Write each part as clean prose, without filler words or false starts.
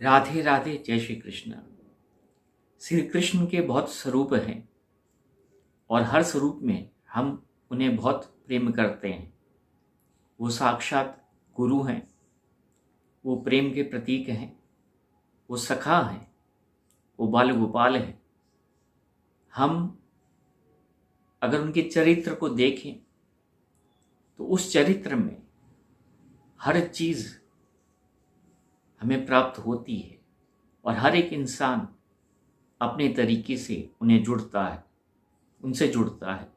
राधे राधे, जय श्री कृष्ण। श्री कृष्ण के बहुत स्वरूप हैं और हर स्वरूप में हम उन्हें बहुत प्रेम करते हैं। वो साक्षात गुरु हैं, वो प्रेम के प्रतीक हैं, वो सखा हैं, वो बाल गोपाल हैं। हम अगर उनके चरित्र को देखें तो उस चरित्र में हर चीज़ हमें प्राप्त होती है और हर एक इंसान अपने तरीके से उन्हें जुड़ता है, उनसे जुड़ता है।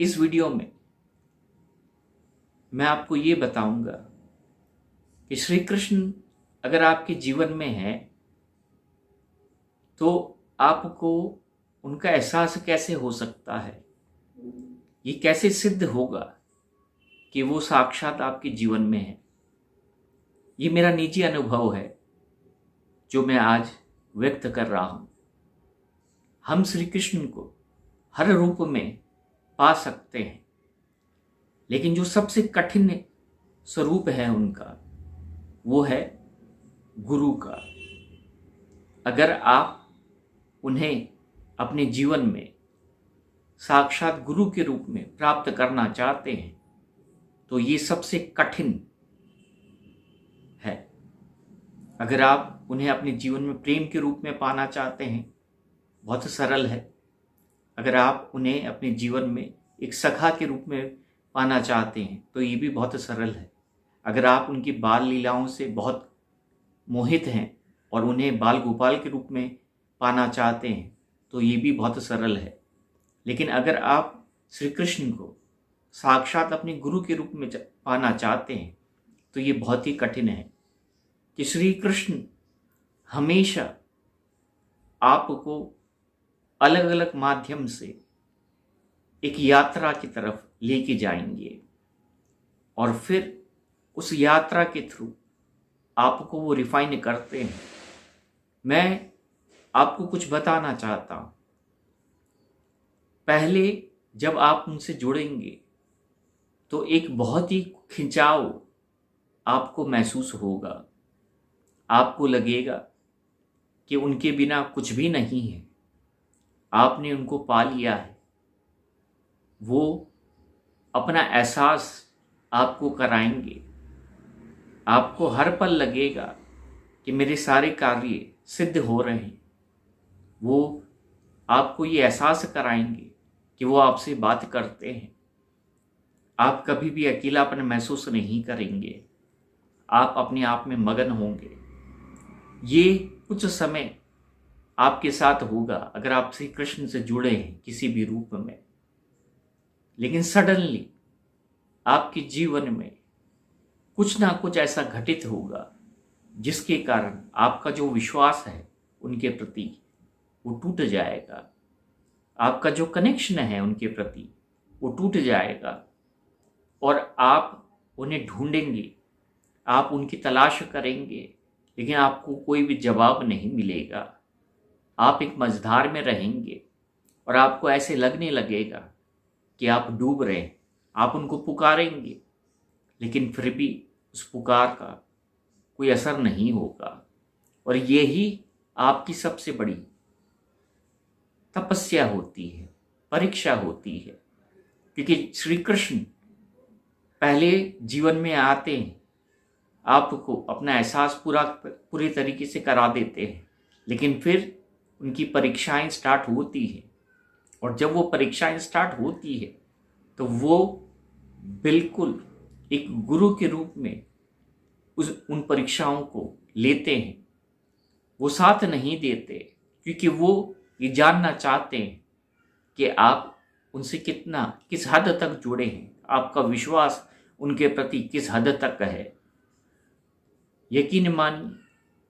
इस वीडियो में मैं आपको ये बताऊंगा कि श्री कृष्ण अगर आपके जीवन में है तो आपको उनका एहसास कैसे हो सकता है, ये कैसे सिद्ध होगा कि वो साक्षात आपके जीवन में है। ये मेरा निजी अनुभव है जो मैं आज व्यक्त कर रहा हूँ। हम श्री कृष्ण को हर रूप में पा सकते हैं, लेकिन जो सबसे कठिन स्वरूप है उनका वो है गुरु का। अगर आप उन्हें अपने जीवन में साक्षात गुरु के रूप में प्राप्त करना चाहते हैं तो ये सबसे कठिन है। अगर आप उन्हें अपने जीवन में प्रेम के रूप में पाना चाहते हैं, बहुत सरल है। अगर आप उन्हें अपने जीवन में एक सखा के रूप में पाना चाहते हैं तो ये भी बहुत सरल है। अगर आप उनकी बाल लीलाओं से बहुत मोहित हैं और उन्हें बाल गोपाल के रूप में पाना चाहते हैं तो ये भी बहुत सरल है। लेकिन अगर आप श्री कृष्ण को साक्षात अपने गुरु के रूप में पाना चाहते हैं तो ये बहुत ही कठिन है कि श्री कृष्ण हमेशा आपको अलग अलग माध्यम से एक यात्रा की तरफ लेके जाएंगे और फिर उस यात्रा के थ्रू आपको वो रिफाइन करते हैं। मैं आपको कुछ बताना चाहता हूँ। पहले जब आप उनसे जुड़ेंगे तो एक बहुत ही खिंचाव आपको महसूस होगा। आपको लगेगा कि उनके बिना कुछ भी नहीं है, आपने उनको पा लिया है। वो अपना एहसास आपको कराएंगे। आपको हर पल लगेगा कि मेरे सारे कार्य सिद्ध हो रहे हैं। वो आपको ये एहसास कराएंगे कि वो आपसे बात करते हैं। आप कभी भी अकेलापन महसूस नहीं करेंगे। आप अपने आप में मगन होंगे। ये कुछ समय आपके साथ होगा अगर आप श्री कृष्ण से जुड़े हैं किसी भी रूप में। लेकिन सडनली आपके जीवन में कुछ ना कुछ ऐसा घटित होगा जिसके कारण आपका जो विश्वास है उनके प्रति वो टूट जाएगा। आपका जो कनेक्शन है उनके प्रति वो टूट जाएगा और आप उन्हें ढूंढेंगे, आप उनकी तलाश करेंगे, लेकिन आपको कोई भी जवाब नहीं मिलेगा। आप एक मझधार में रहेंगे और आपको ऐसे लगने लगेगा कि आप डूब रहे हैं। आप उनको पुकारेंगे लेकिन फिर भी उस पुकार का कोई असर नहीं होगा। और यही आपकी सबसे बड़ी तपस्या होती है, परीक्षा होती है। क्योंकि श्री कृष्ण पहले जीवन में आते हैं, आपको अपना एहसास पूरे तरीके से करा देते हैं, लेकिन फिर उनकी परीक्षाएं स्टार्ट होती हैं। और जब वो परीक्षाएं स्टार्ट होती है तो वो बिल्कुल एक गुरु के रूप में उन परीक्षाओं को लेते हैं। वो साथ नहीं देते क्योंकि वो ये जानना चाहते हैं कि आप उनसे किस हद तक जुड़े हैं, आपका विश्वास उनके प्रति किस हद तक है। यकीन मानिए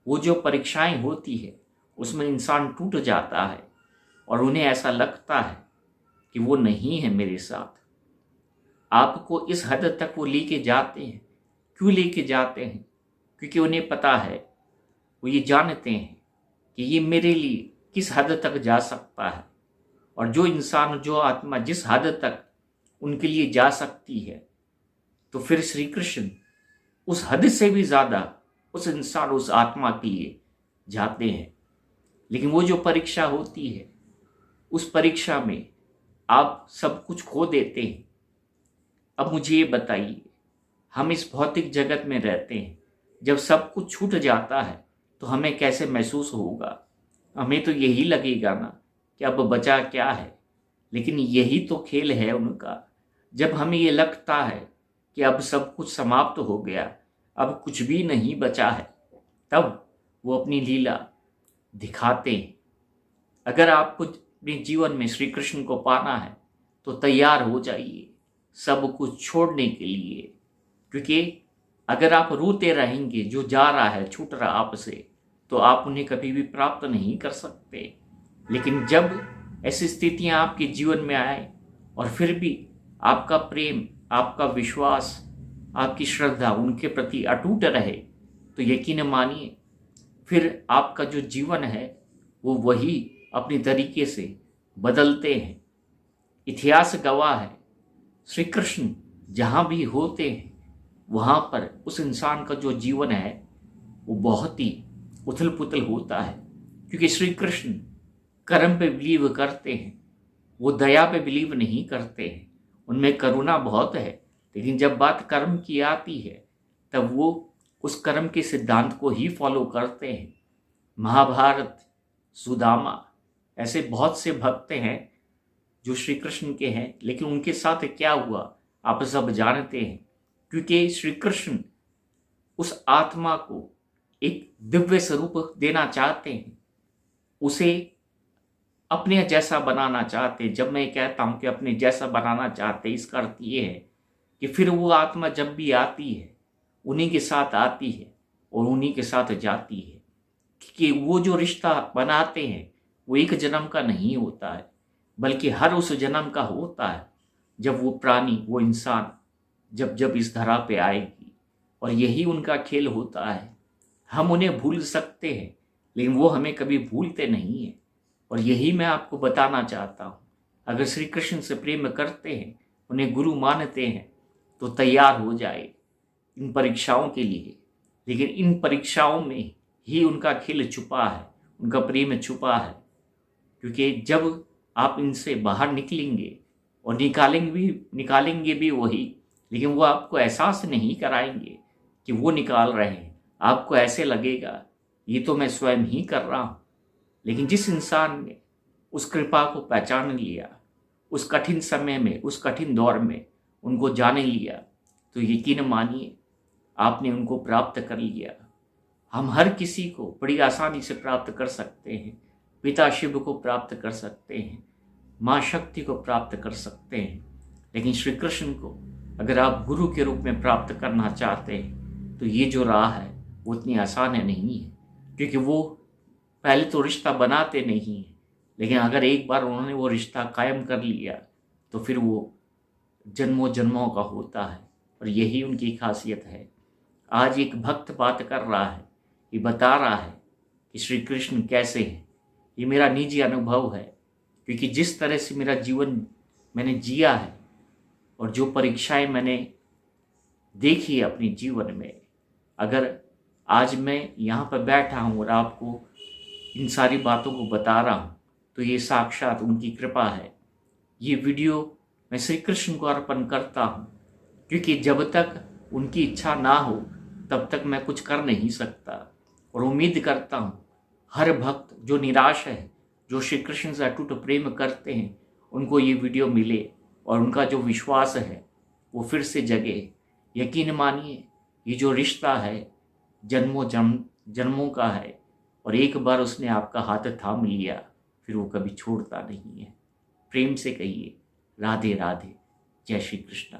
वो जो परीक्षाएं होती है उसमें इंसान टूट जाता है और उन्हें ऐसा लगता है कि वो नहीं है मेरे साथ। आपको इस हद तक वो लेके जाते हैं। क्यों लेके जाते हैं? क्योंकि उन्हें पता है, वो ये जानते हैं कि ये मेरे लिए किस हद तक जा सकता है। और जो इंसान, जो आत्मा जिस हद तक उनके लिए जा सकती है तो फिर श्री कृष्ण उस हद से भी ज़्यादा उस इंसान उस आत्मा के लिए जाते हैं। लेकिन वो जो परीक्षा होती है, उस परीक्षा में आप सब कुछ खो देते हैं। अब मुझे ये बताइए, हम इस भौतिक जगत में रहते हैं, जब सब कुछ छूट जाता है तो हमें कैसे महसूस होगा? हमें तो यही लगेगा ना कि अब बचा क्या है। लेकिन यही तो खेल है उनका। जब हमें ये लगता है कि अब सब कुछ समाप्त हो गया, अब कुछ भी नहीं बचा है, तब वो अपनी लीला दिखाते हैं। अगर आपको अपने जीवन में श्री कृष्ण को पाना है तो तैयार हो जाइए सब कुछ छोड़ने के लिए। क्योंकि अगर आप रोते रहेंगे जो जा रहा है, छूट रहा आपसे, तो आप उन्हें कभी भी प्राप्त नहीं कर सकते। लेकिन जब ऐसी स्थितियां आपके जीवन में आए और फिर भी आपका प्रेम, आपका विश्वास, आपकी श्रद्धा उनके प्रति अटूट रहे, तो यकीन मानिए फिर आपका जो जीवन है वो वही अपनी तरीके से बदलते हैं। इतिहास गवाह है, श्री कृष्ण जहाँ भी होते हैं वहाँ पर उस इंसान का जो जीवन है वो बहुत ही उथल पुथल होता है। क्योंकि श्री कृष्ण कर्म पे बिलीव करते हैं, वो दया पे बिलीव नहीं करते हैं। उनमें करुणा बहुत है, लेकिन जब बात कर्म की आती है तब वो उस कर्म के सिद्धांत को ही फॉलो करते हैं। महाभारत, सुदामा, ऐसे बहुत से भक्त हैं जो श्री कृष्ण के हैं, लेकिन उनके साथ क्या हुआ आप सब जानते हैं। क्योंकि श्री कृष्ण उस आत्मा को एक दिव्य स्वरूप देना चाहते हैं, उसे अपने जैसा बनाना चाहते हैं। जब मैं कहता हूं कि अपने जैसा बनाना चाहते हैं, इसका अर्थ ये है कि फिर वो आत्मा जब भी आती है उन्हीं के साथ आती है और उन्हीं के साथ जाती है। कि वो जो रिश्ता बनाते हैं वो एक जन्म का नहीं होता है, बल्कि हर उस जन्म का होता है जब वो प्राणी, वो इंसान जब जब इस धरा पे आएगी। और यही उनका खेल होता है। हम उन्हें भूल सकते हैं लेकिन वो हमें कभी भूलते नहीं हैं। और यही मैं आपको बताना चाहता हूँ, अगर श्री कृष्ण से प्रेम करते हैं, उन्हें गुरु मानते हैं, तो तैयार हो जाए इन परीक्षाओं के लिए। लेकिन इन परीक्षाओं में ही उनका खेल छुपा है, उनका प्रेम छुपा है। क्योंकि जब आप इनसे बाहर निकलेंगे और निकालेंगे भी वही, लेकिन वो आपको एहसास नहीं कराएंगे कि वो निकाल रहे हैं। आपको ऐसे लगेगा ये तो मैं स्वयं ही कर रहा हूँ। लेकिन जिस इंसान ने उस कृपा को पहचान लिया, उस कठिन समय में, उस कठिन दौर में उनको जाने लिया, तो यकीन मानिए आपने उनको प्राप्त कर लिया। हम हर किसी को बड़ी आसानी से प्राप्त कर सकते हैं। पिता शिव को प्राप्त कर सकते हैं, माँ शक्ति को प्राप्त कर सकते हैं, लेकिन श्री कृष्ण को अगर आप गुरु के रूप में प्राप्त करना चाहते हैं तो ये जो राह है वो उतनी आसान नहीं है। क्योंकि वो पहले तो रिश्ता बनाते नहीं हैं, लेकिन अगर एक बार उन्होंने वो रिश्ता कायम कर लिया तो फिर वो जन्मों जन्मों का होता है। और यही उनकी खासियत है। आज एक भक्त बात कर रहा है, ये बता रहा है कि श्री कृष्ण कैसे हैं। ये मेरा निजी अनुभव है, क्योंकि जिस तरह से मेरा जीवन मैंने जिया है और जो परीक्षाएं मैंने देखी है अपने जीवन में, अगर आज मैं यहाँ पर बैठा हूँ और आपको इन सारी बातों को बता रहा हूँ तो ये साक्षात उनकी कृपा है। ये वीडियो मैं श्री कृष्ण को अर्पण करता हूँ, क्योंकि जब तक उनकी इच्छा ना हो तब तक मैं कुछ कर नहीं सकता। और उम्मीद करता हूँ हर भक्त जो निराश है, जो श्री कृष्ण से अटूट प्रेम करते हैं, उनको ये वीडियो मिले और उनका जो विश्वास है वो फिर से जगे। यकीन मानिए ये जो रिश्ता है जन्मों का है, और एक बार उसने आपका हाथ थाम लिया फिर वो कभी छोड़ता नहीं है। प्रेम से कहिए राधे राधे, जय श्री कृष्ण।